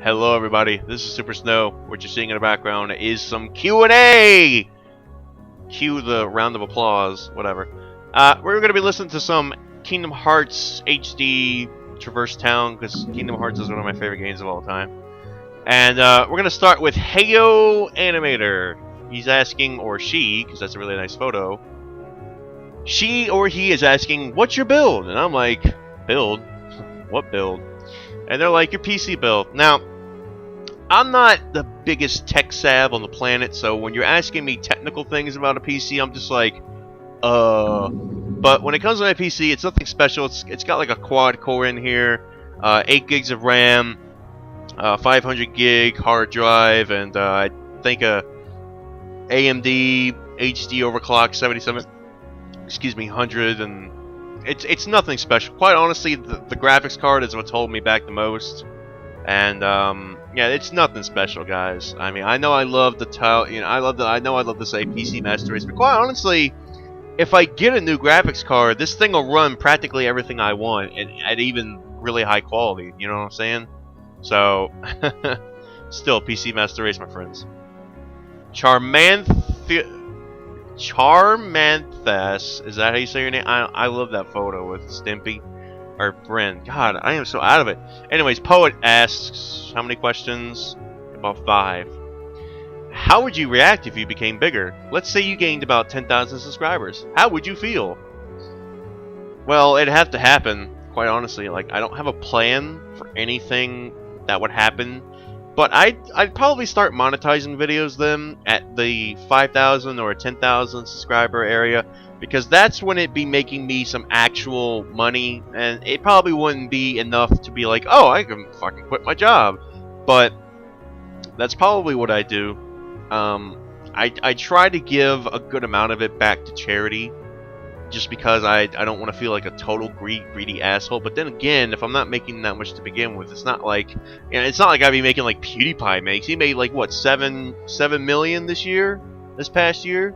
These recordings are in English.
Hello everybody, this is Super Snow. What you're seeing in the background is some Q&A! Cue the round of applause, whatever. We're going to be listening to some Kingdom Hearts HD Traverse Town, because Kingdom Hearts is one of my favorite games of all time. And we're going to start with Heyo Animator. He's asking, or she, because that's a really nice photo. She or he is asking, what's your build? And I'm like, build? What build? And they're like, your PC build. Now, I'm not the biggest tech sav on the planet, so when you're asking me technical things about a PC, I'm just like, But when it comes to my PC, it's nothing special. It's got like a quad core in here, 8 gigs of RAM, 500 gig hard drive, and I think a AMD HD overclock 100, and it's nothing special. Quite honestly, the graphics card is what's holding me back the most. And yeah, it's nothing special, guys. I mean, I know I love the I know I love to say PC Master Race, but quite honestly, if I get a new graphics card, this thing will run practically everything I want, and at even really high quality. You know what I'm saying? So, still PC Master Race, my friends. Charmanthus, is that how you say your name? I love that photo with Stimpy. Or Bryn. God, I am so out of it. Anyways, Poet asks, how many questions? About 5. How would you react if you became bigger? Let's say you gained about 10,000 subscribers. How would you feel? Well, it'd have to happen, quite honestly. Like, I don't have a plan for anything that would happen. But I'd probably start monetizing videos then at the 5,000 or 10,000 subscriber area, because that's when it'd be making me some actual money, and it probably wouldn't be enough to be like, oh, I can fucking quit my job. But that's probably what I do. I try to give a good amount of it back to charity, just because I don't want to feel like a total greedy asshole. But then again, if I'm not making that much to begin with, it's not like, you know, it's not like I'd be making like PewDiePie makes. He made like what, 7 million this past year.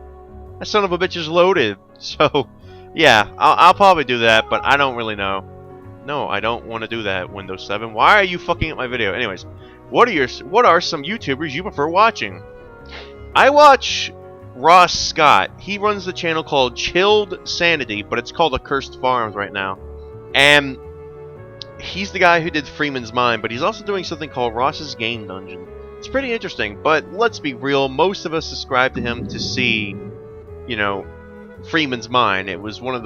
That son of a bitch is loaded. So yeah, I'll probably do that, but I don't really know. No, I don't want to do that. Windows 7. Why are you fucking up my video? Anyways, what are some YouTubers you prefer watching? I watch Ross Scott. He runs the channel called Chilled Sanity, but it's called Accursed Farms right now. And he's the guy who did Freeman's Mind, but he's also doing something called Ross's Game Dungeon. It's pretty interesting, but let's be real, most of us subscribe to him to see, you know, Freeman's Mind. It was one of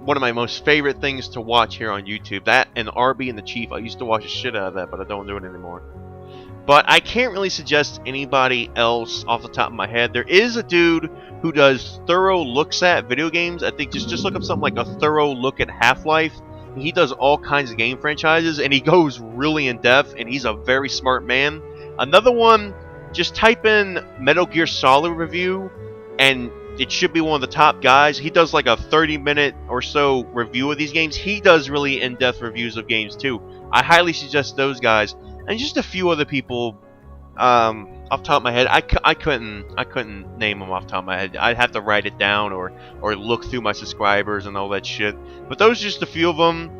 my most favorite things to watch here on YouTube. That and Arby and the Chief. I used to watch the shit out of that, but I don't do it anymore. But I can't really suggest anybody else off the top of my head. There is a dude who does thorough looks at video games. I think just look up something like a thorough look at Half-Life. He does all kinds of game franchises, and he goes really in depth, and he's a very smart man. Another one, just type in Metal Gear Solid review, and it should be one of the top guys. He does like a 30-minute or so review of these games. He does really in-depth reviews of games too. I highly suggest those guys. And just a few other people, off the top of my head, I couldn't name them off the top of my head. I'd have to write it down or look through my subscribers and all that shit. But those are just a few of them.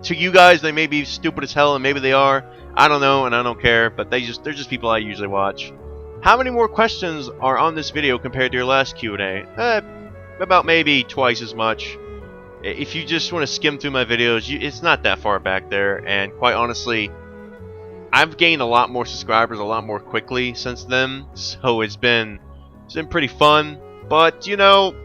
To you guys, they may be stupid as hell, and maybe they are. I don't know, and I don't care. But they're just people I usually watch. How many more questions are on this video compared to your last Q&A? About maybe twice as much. If you just want to skim through my videos, it's not that far back there, and quite honestly, I've gained a lot more subscribers a lot more quickly since then, so it's been pretty fun. But you know,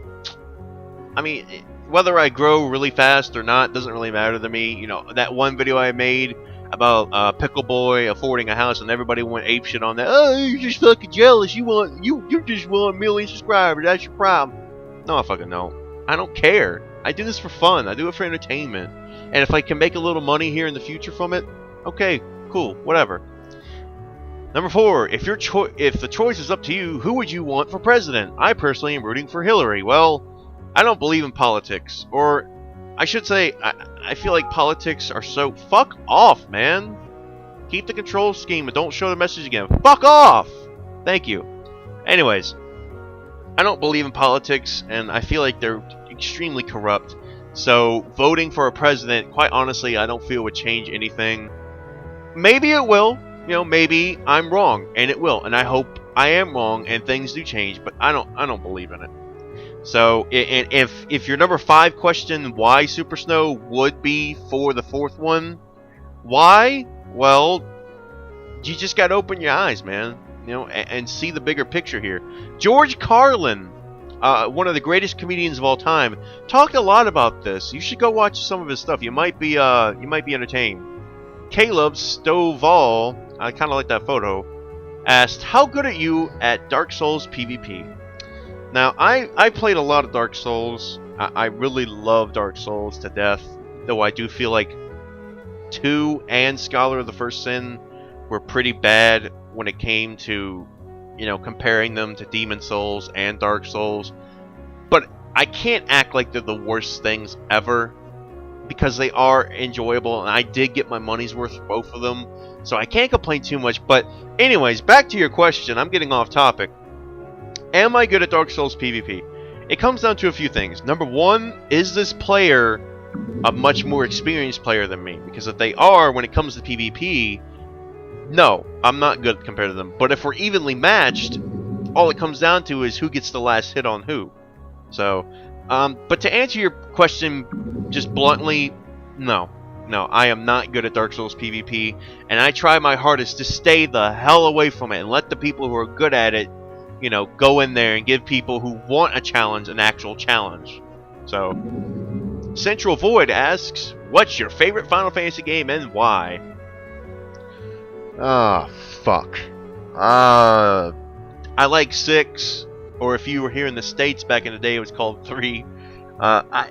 I mean, whether I grow really fast or not doesn't really matter to me. You know, that one video I made about Pickle Boy affording a house, and everybody went apeshit on that. Oh, you're just fucking jealous. You just want 1 million subscribers. That's your problem. No, I fucking don't. I don't care. I do this for fun. I do it for entertainment. And if I can make a little money here in the future from it, okay, cool, whatever. Number 4, if the choice is up to you, who would you want for president? I personally am rooting for Hillary. Well, I don't believe in politics. Or, I should say, I feel like politics are so... Fuck off, man. Keep the control scheme and don't show the message again. Fuck off! Thank you. Anyways, I don't believe in politics, and I feel like they're extremely corrupt. So voting for a president, quite honestly, I don't feel would change anything. maybe it will. You know, maybe I'm wrong, and it will. And I hope I am wrong, and things do change. But I don't believe in it. So, and if your number 5 question, why Super Snow, would be for the 4th one, why? Well, you just got to open your eyes, man. You know, and see the bigger picture here. George Carlin, one of the greatest comedians of all time, talked a lot about this. You should go watch some of his stuff. You might be entertained. Caleb Stovall, I kind of like that photo, asked, "How good are you at Dark Souls PvP?" Now, I played a lot of Dark Souls. I really love Dark Souls to death, though I do feel like 2 and Scholar of the First Sin were pretty bad when it came to, you know, comparing them to Demon Souls and Dark Souls. But I can't act like they're the worst things ever, because they are enjoyable, and I did get my money's worth for both of them, so I can't complain too much. But anyways, back to your question. I'm getting off topic. Am I good at Dark Souls PvP? It comes down to a few things. Number 1, is this player a much more experienced player than me? Because if they are, when it comes to PvP, no, I'm not good compared to them. But if we're evenly matched, all it comes down to is who gets the last hit on who. So, but to answer your question just bluntly, no. No, I am not good at Dark Souls PvP, and I try my hardest to stay the hell away from it and let the people who are good at it, you know, go in there and give people who want a challenge an actual challenge. So, Central Void asks, what's your favorite Final Fantasy game and why? Ah, fuck. I like 6, or if you were here in the States back in the day, it was called 3.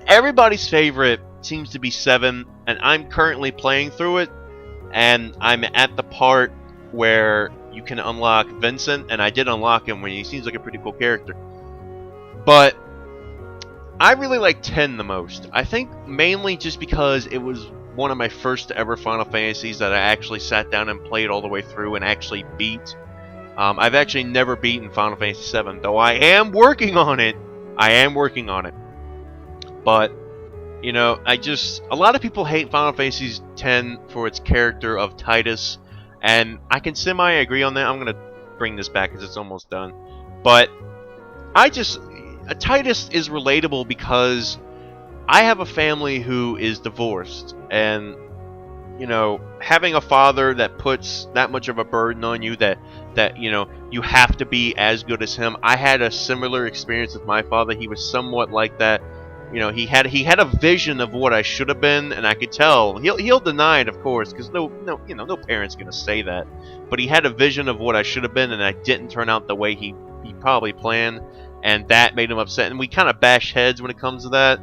Everybody's favorite seems to be 7, and I'm currently playing through it, and I'm at the part where you can unlock Vincent, and I did unlock him when he seems like a pretty cool character. But I really like 10 the most. I think mainly just because it was one of my first ever Final Fantasies that I actually sat down and played all the way through and actually beat. I've actually never beaten Final Fantasy VII, though I am working on it. But, you know, a lot of people hate Final Fantasy X for its character of Tidus, and I can semi-agree on that. I'm going to bring this back because it's almost done. But Tidus is relatable because I have a family who is divorced, and, you know, having a father that puts that much of a burden on you that you know, you have to be as good as him. I had a similar experience with my father. He was somewhat like that. You know, he had a vision of what I should have been, and I could tell. He'll deny it, of course, because no parent's gonna say that. But he had a vision of what I should have been, and I didn't turn out the way he probably planned, and that made him upset. And we kind of bash heads when it comes to that.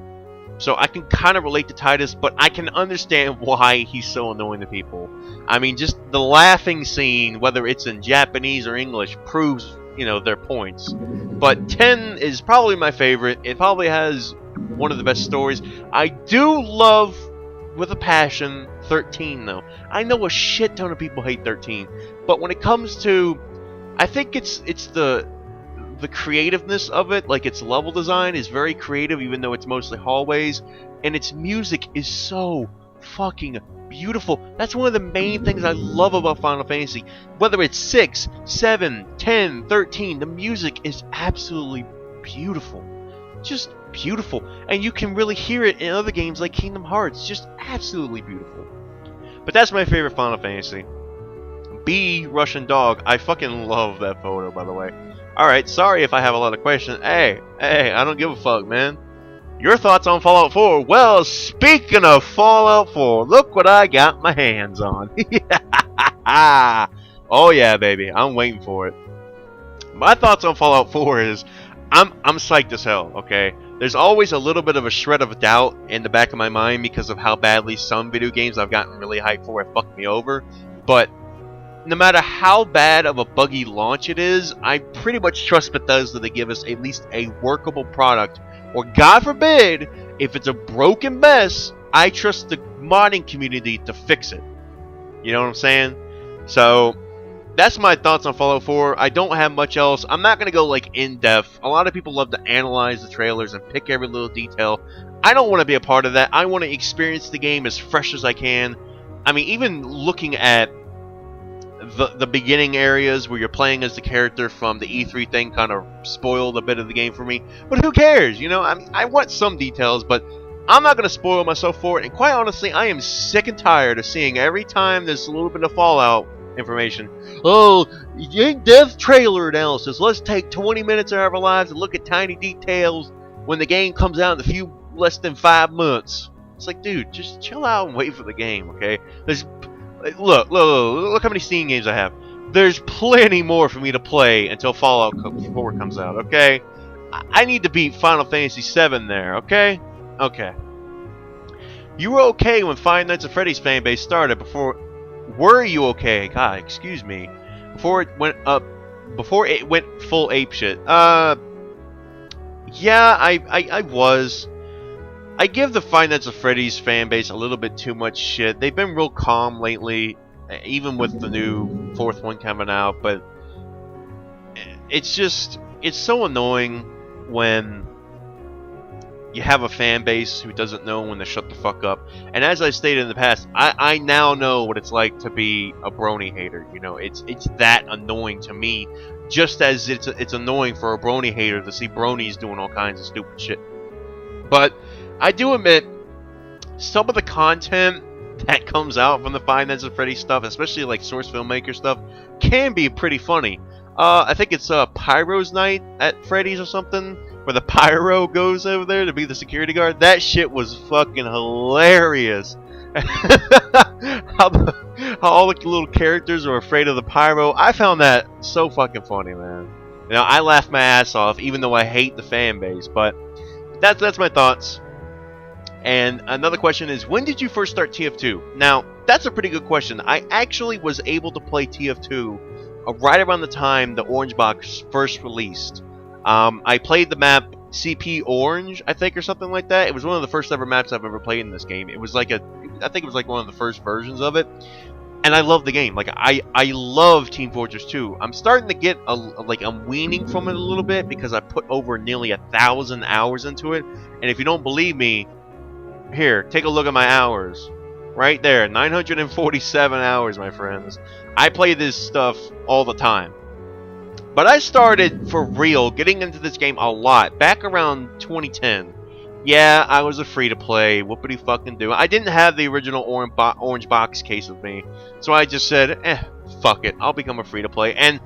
So I can kind of relate to Tidus, but I can understand why he's so annoying to people. I mean, just the laughing scene, whether it's in Japanese or English, proves, you know, their points. But 10 is probably my favorite. It probably has one of the best stories. I do love, with a passion, 13, though. I know a shit ton of people hate 13, but when it comes to, I think it's the creativeness of it, like its level design is very creative, even though it's mostly hallways, and its music is so fucking beautiful. That's one of the main things I love about Final Fantasy. Whether it's 6, 7, 10, 13, the music is absolutely beautiful. Just beautiful. And you can really hear it in other games like Kingdom Hearts. Just absolutely beautiful. But that's my favorite Final Fantasy. B, Russian Dog. I fucking love that photo, by the way. Alright, sorry if I have a lot of questions. Hey, I don't give a fuck, man. Your thoughts on Fallout 4? Well, speaking of Fallout 4, look what I got my hands on. Oh yeah, baby, I'm waiting for it. My thoughts on Fallout 4 is, I'm psyched as hell, okay? There's always a little bit of a shred of doubt in the back of my mind because of how badly some video games I've gotten really hyped for have fucked me over. But no matter how bad of a buggy launch it is, I pretty much trust Bethesda to give us at least a workable product. Or God forbid, if it's a broken mess, I trust the modding community to fix it. You know what I'm saying? So, that's my thoughts on Fallout 4. I don't have much else. I'm not going to go like in depth. A lot of people love to analyze the trailers and pick every little detail. I don't want to be a part of that. I want to experience the game as fresh as I can. I mean, even looking at the beginning areas where you're playing as the character from the E3 thing kind of spoiled a bit of the game for me. But who cares? You know, I mean, I want some details, but I'm not going to spoil myself for it. And quite honestly, I am sick and tired of seeing every time there's a little bit of Fallout information. Oh, in-depth trailer analysis. Let's take 20 minutes of our lives and look at tiny details when the game comes out in a few less than 5 months. It's like, dude, just chill out and wait for the game, okay? Look how many Steam games I have. There's plenty more for me to play until Fallout 4 comes out, okay? I need to beat Final Fantasy 7 there, okay? Okay. You were okay when Five Nights at Freddy's fanbase started before... Were you okay? God, excuse me. Before it went full apeshit. Yeah, I was. I give the Five Nights at Freddy's fan base a little bit too much shit. They've been real calm lately, even with the new fourth one coming out, but it's so annoying when you have a fan base who doesn't know when to shut the fuck up. And as I stated in the past, I now know what it's like to be a brony hater. You know, it's that annoying to me, just as it's annoying for a brony hater to see bronies doing all kinds of stupid shit. But I do admit, some of the content that comes out from the Five Nights at Freddy's stuff, especially like Source Filmmaker stuff, can be pretty funny. I think it's Pyro's Night at Freddy's or something, where the Pyro goes over there to be the security guard. That shit was fucking hilarious. how all the little characters are afraid of the Pyro. I found that so fucking funny, man. You know, I laughed my ass off, even though I hate the fan base. But that's my thoughts. And another question is, when did you first start TF2? Now, that's a pretty good question. I actually was able to play TF2 right around the time the Orange Box first released. I played the map CP Orange, I think, or something like that. It was one of the first ever maps I've ever played in this game. It was like I think it was like one of the first versions of it. And I love the game. Like, I love Team Fortress 2. I'm starting to get I'm weaning from it a little bit because I put over nearly 1,000 hours into it. And if you don't believe me, here, take a look at my hours. Right there, 947 hours, my friends. I play this stuff all the time. But I started, for real, getting into this game a lot back around 2010. Yeah, I was a free-to-play, whoopity fucking do. I didn't have the original Orange Box case with me, so I just said, fuck it, I'll become a free-to-play. And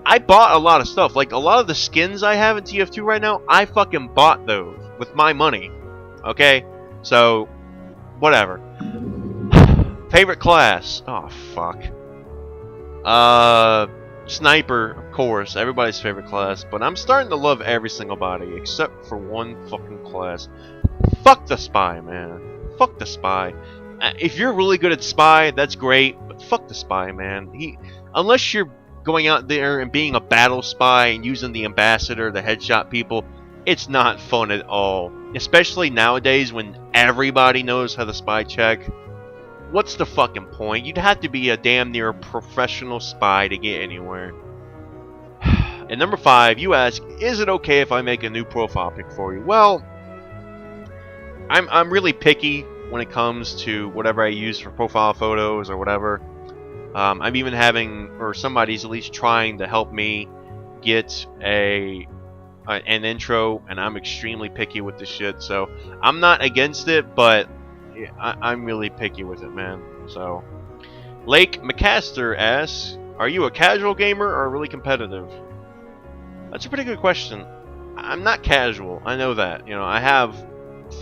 I bought a lot of stuff. Like, a lot of the skins I have in TF2 right now, I fucking bought those with my money. Okay? So, whatever. Favorite class? Oh, fuck. Sniper, of course, everybody's favorite class, but I'm starting to love every single body except for one fucking class. Fuck the Spy, man. Fuck the Spy. If you're really good at Spy, that's great, but fuck the Spy, man. Unless you're going out there and being a battle spy and using the ambassador to headshot people, it's not fun at all. Especially nowadays when everybody knows how to spy check. What's the fucking point? You'd have to be a damn near professional spy to get anywhere. And number 5, you ask, is it okay if I make a new profile pic for you? Well, I'm really picky when it comes to whatever I use for profile photos or whatever. I'm even somebody's at least trying to help me get an intro, and I'm extremely picky with this shit. So I'm not against it, but I'm really picky with it, man. So, Lake McCaster asks, are you a casual gamer or really competitive? That's a pretty good question. I'm not casual. I know that. You know, I have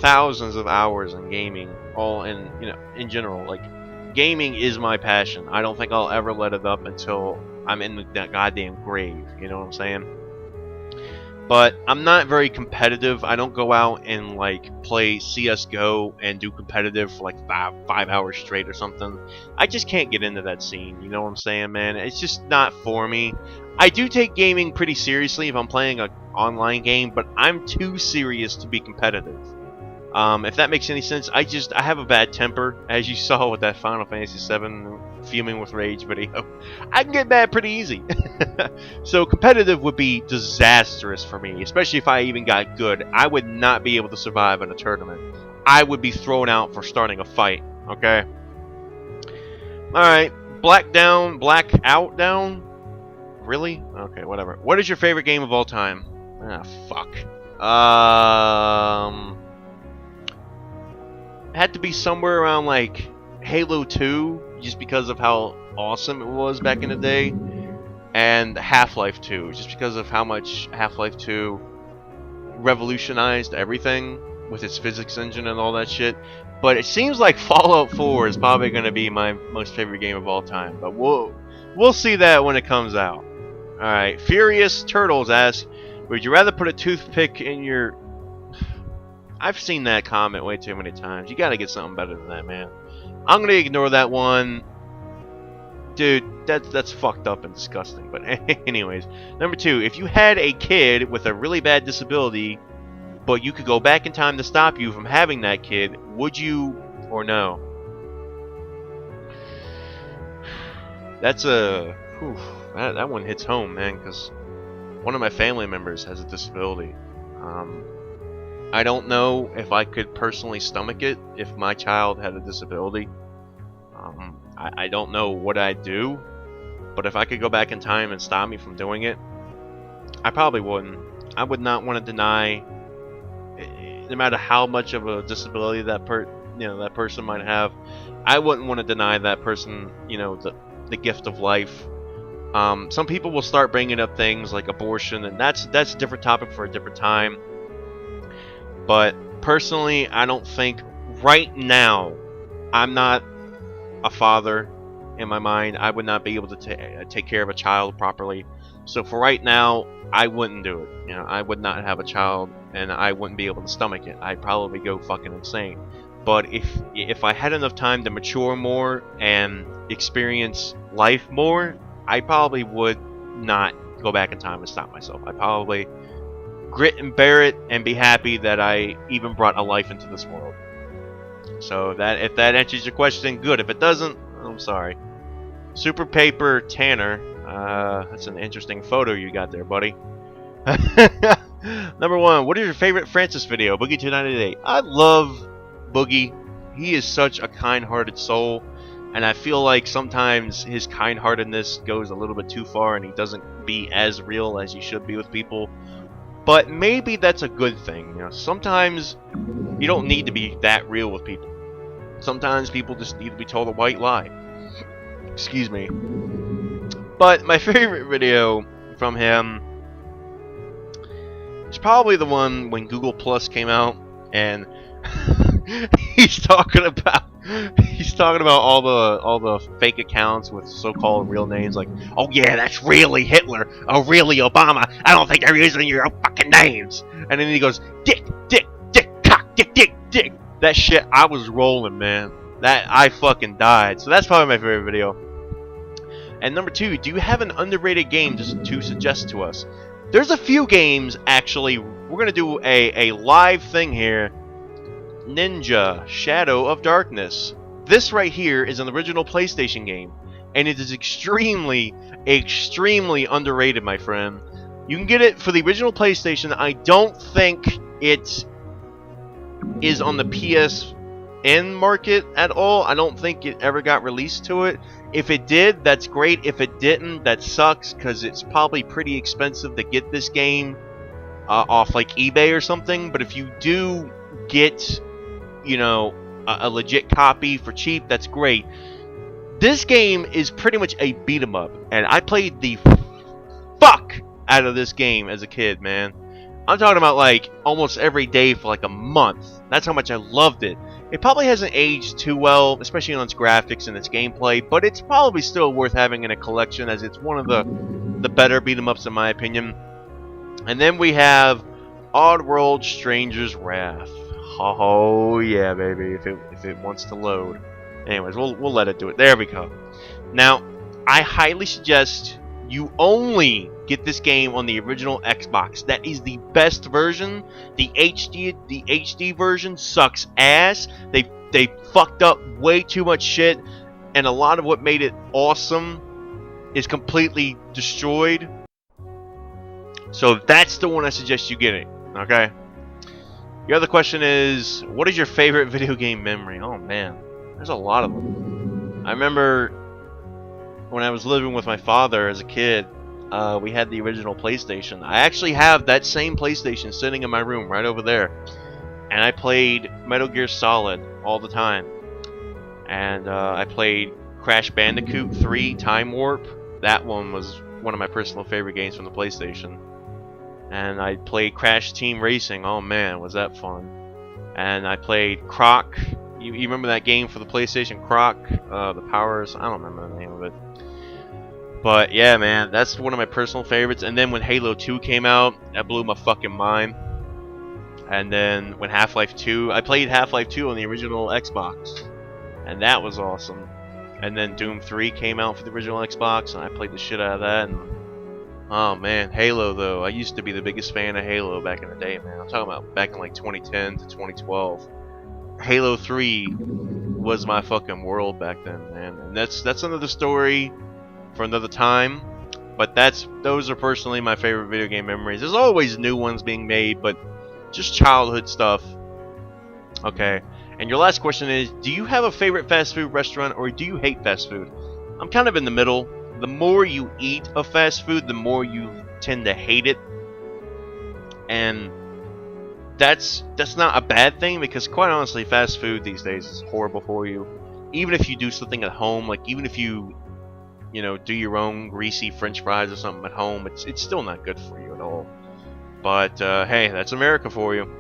thousands of hours in gaming, all in, you know, in general. Like, gaming is my passion. I don't think I'll ever let it up until I'm in that goddamn grave. You know what I'm saying? But I'm not very competitive. I don't go out and like play CSGO and do competitive for like five hours straight or something. I just can't get into that scene. You know what I'm saying, man? It's just not for me. I do take gaming pretty seriously if I'm playing an online game, but I'm too serious to be competitive. If that makes any sense, I have a bad temper, as you saw with that Final Fantasy VII fuming with rage video. I can get mad pretty easy. So competitive would be disastrous for me, especially if I even got good. I would not be able to survive in a tournament. I would be thrown out for starting a fight, okay? Alright, Blackout down? Really? Okay, whatever. What is your favorite game of all time? Ah, fuck. Had to be somewhere around like Halo 2, just because of how awesome it was back in the day, and Half-Life 2, just because of how much Half-Life 2 revolutionized everything with its physics engine and all that shit. But it seems like Fallout 4 is probably going to be my most favorite game of all time. But we'll see that when it comes out. All right, Furious Turtles asks, would you rather put a toothpick in your... I've seen that comment way too many times. You got to get something better than that, man. I'm going to ignore that one. Dude, that's fucked up and disgusting. But anyways, number 2, if you had a kid with a really bad disability, but you could go back in time to stop you from having that kid, would you or no? That's a... Whew, that one hits home, man, because one of my family members has a disability. I don't know if I could personally stomach it if my child had a disability. I don't know what I'd do, but if I could go back in time and stop me from doing it, I probably wouldn't. I would not want to deny, no matter how much of a disability that that person might have, I wouldn't want to deny that person, the gift of life. Some people will start bringing up things like abortion, and that's a different topic for a different time. But personally, I don't think right now, I'm not a father in my mind. I would not be able to take care of a child properly. So for right now, I wouldn't do it. I would not have a child, and I wouldn't be able to stomach it. I'd probably go fucking insane. But if I had enough time to mature more and experience life more, I probably would not go back in time and stop myself. I'd probably grit and bear it and be happy that I even brought a life into this world. So if that answers your question, good. If it doesn't, I'm sorry. Super Paper Tanner, that's an interesting photo you got there, buddy. Number 1, what is your favorite Francis video? Boogie298. I love Boogie. He is such a kind-hearted soul, and I feel like sometimes his kind-heartedness goes a little bit too far, and he doesn't be as real as he should be with people. But maybe that's a good thing. Sometimes you don't need to be that real with people. Sometimes people just need to be told a white lie. Excuse me. But my favorite video from him is probably the one when Google Plus came out, and he's talking about all the fake accounts with so-called real names, like, oh yeah, that's really Hitler, oh really Obama, I don't think they're using your fucking names. And then he goes, dick, cock, dick. That shit, I was rolling, man. I fucking died. So that's probably my favorite video. And number 2, do you have an underrated game to suggest to us? There's a few games, actually. We're going to do a live thing here. Ninja Shadow of Darkness. This right here is an original PlayStation game, and it is extremely underrated, my friend. You can get it for the original PlayStation. I don't think it is on the PSN market at all. I don't think it ever got released to it. If it did, that's great. If it didn't, that sucks, because it's probably pretty expensive to get this game off like eBay or something. But if you do get a legit copy for cheap, that's great. This game is pretty much a beat 'em up, and I played the fuck out of this game as a kid, man. I'm talking about like almost every day for like a month. That's how much I loved it. It probably hasn't aged too well, especially on its graphics and its gameplay, but it's probably still worth having in a collection, as it's one of the better beat 'em ups in my opinion. And then we have Oddworld Stranger's Wrath. Oh yeah, baby, if it wants to load. Anyways, we'll let it do it. There we go. Now, I highly suggest you only get this game on the original Xbox. That is the best version. The HD version sucks ass. They fucked up way too much shit, and a lot of what made it awesome is completely destroyed. So that's the one I suggest you getting. Okay. Your other question is, what is your favorite video game memory? Oh man, there's a lot of them. I remember when I was living with my father as a kid, we had the original PlayStation. I actually have that same PlayStation sitting in my room right over there. And I played Metal Gear Solid all the time. And I played Crash Bandicoot 3 Time Warp. That one was one of my personal favorite games from the PlayStation. And I played Crash Team Racing. Oh man, was that fun. And I played Croc. You remember that game for the PlayStation, Croc? The Powers? I don't remember the name of it. But yeah, man, that's one of my personal favorites. And then when Halo 2 came out, that blew my fucking mind. And then when Half-Life 2, I played Half-Life 2 on the original Xbox. And that was awesome. And then Doom 3 came out for the original Xbox, and I played the shit out of that. And oh man, Halo though. I used to be the biggest fan of Halo back in the day, man. I'm talking about back in like 2010 to 2012. Halo 3 was my fucking world back then, man. And that's another story for another time. But those are personally my favorite video game memories. There's always new ones being made, but just childhood stuff. Okay. And your last question is, do you have a favorite fast food restaurant or do you hate fast food? I'm kind of in the middle. The more you eat of fast food, the more you tend to hate it. And that's not a bad thing, because quite honestly, fast food these days is horrible for you. Even if you do something at home, like even if you do your own greasy French fries or something at home, it's still not good for you at all. But hey, that's America for you.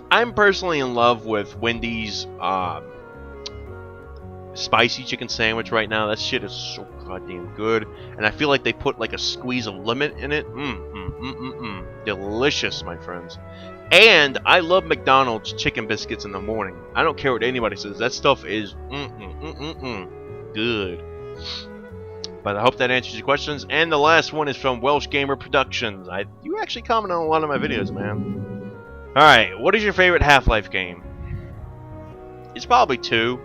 I'm personally in love with Wendy's spicy chicken sandwich right now. That shit is so goddamn good, and I feel like they put like a squeeze of lemon in it. Delicious, my friends. And I love McDonald's chicken biscuits in the morning. I don't care what anybody says. That stuff is good. But I hope that answers your questions. And the last one is from Welsh Gamer Productions. You actually comment on a lot of my videos, man. Alright, what is your favorite Half-Life game? It's probably 2,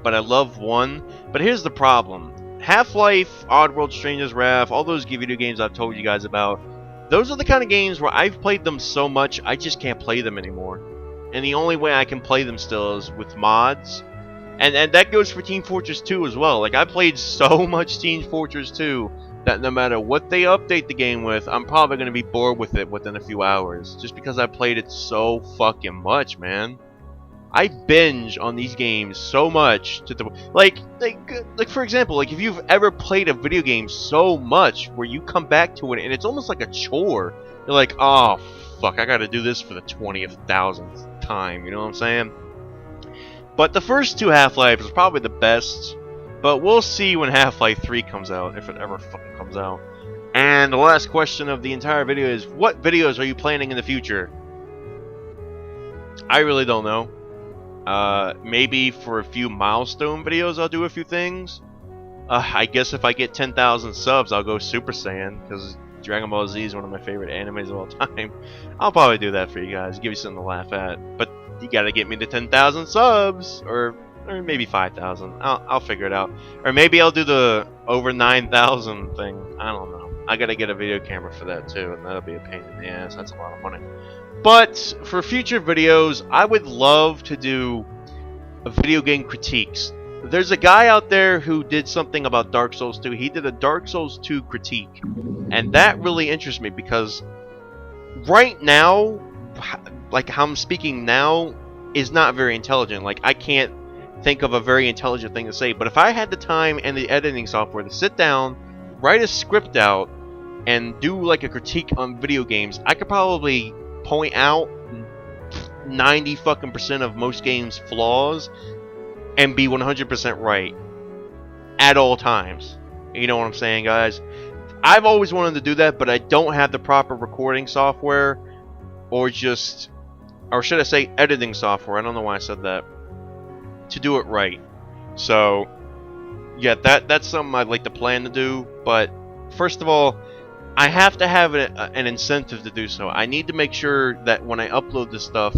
but I love 1. But here's the problem. Half-Life, Oddworld, Stranger's Wrath, all those video games I've told you guys about, those are the kind of games where I've played them so much, I just can't play them anymore. And the only way I can play them still is with mods. And that goes for Team Fortress 2 as well. Like, I played so much Team Fortress 2 that no matter what they update the game with, I'm probably going to be bored with it within a few hours. Just because I played it so fucking much, man. I binge on these games so much to the like for example, like if you've ever played a video game so much where you come back to it and it's almost like a chore. You're like, oh fuck, I gotta do this for the 20,000th time, you know what I'm saying? But the first 2 Half-Life is probably the best. But we'll see when Half-Life 3 comes out, if it ever fucking comes out. And the last question of the entire video is, what videos are you planning in the future? I really don't know. Maybe for a few milestone videos I'll do a few things. I guess if I get 10,000 subs I'll go Super Saiyan, because Dragon Ball Z is one of my favorite animes of all time. I'll probably do that for you guys, give you something to laugh at. But you gotta get me to 10,000 subs, or maybe 5,000. I'll figure it out. Or maybe I'll do the over 9,000 thing. I don't know. I gotta get a video camera for that too, and that'll be a pain in the ass. That's a lot of money. But for future videos, I would love to do video game critiques. There's a guy out there who did something about Dark Souls 2. He did a Dark Souls 2 critique, and that really interests me because right now, like how I'm speaking now, is not very intelligent. Like, I can't think of a very intelligent thing to say, but if I had the time and the editing software to sit down, write a script out, and do like a critique on video games, I could probably point out 90% of most games' flaws and be 100% right at all times. You know what I'm saying, guys? I've always wanted to do that, but I don't have the proper recording software, or should I say editing software. I don't know why I said that. To do it right. So yeah, that's something I'd like to plan to do, but first of all, I have to have an incentive to do so. I need to make sure that when I upload this stuff,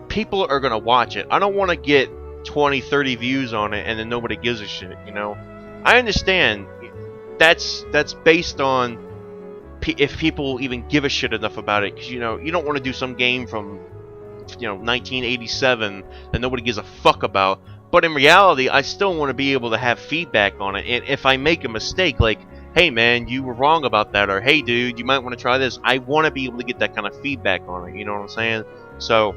people are going to watch it. I don't want to get 20, 30 views on it and then nobody gives a shit, you know? I understand that's based on if people even give a shit enough about it, because you don't want to do some game from 1987 that nobody gives a fuck about, But in reality, I still want to be able to have feedback on it. And if I make a mistake, like, hey man, you were wrong about that, or hey dude, you might want to try this, I want to be able to get that kind of feedback on it, you know what I'm saying? So,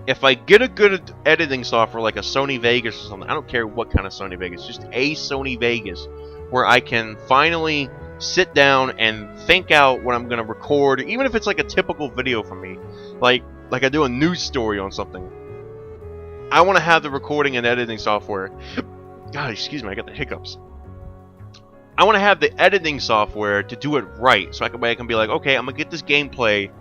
if I get a good editing software like a Sony Vegas or something, I don't care what kind of Sony Vegas, just a Sony Vegas, where I can finally sit down and think out what I'm going to record, even if it's like a typical video for me, like I do a news story on something. I want to have the recording and editing software. God, excuse me, I got the hiccups. I want to have the editing software to do it right, so I can be like, okay, I'm gonna get this gameplay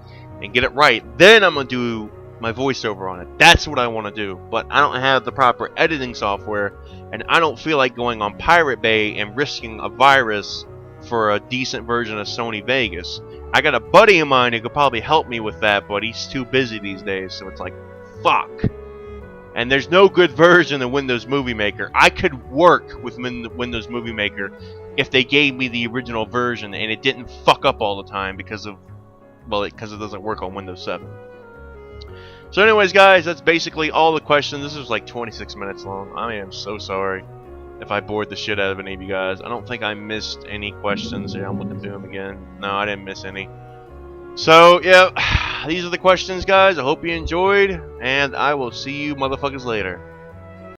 and get it right. Then I'm gonna do my voiceover on it. That's what I want to do. But I don't have the proper editing software, and I don't feel like going on Pirate Bay and risking a virus for a decent version of Sony Vegas. I got a buddy of mine who could probably help me with that, but he's too busy these days, so it's like, fuck. And there's no good version of Windows Movie Maker. I could work with Windows Movie Maker if they gave me the original version and it didn't fuck up all the time because it doesn't work on Windows 7. So anyways, guys, that's basically all the questions. This was like 26 minutes long. I am so sorry if I bored the shit out of any of you guys. I don't think I missed any questions here. I'm looking through them again. No, I didn't miss any. So, yeah, these are the questions, guys. I hope you enjoyed, and I will see you motherfuckers later.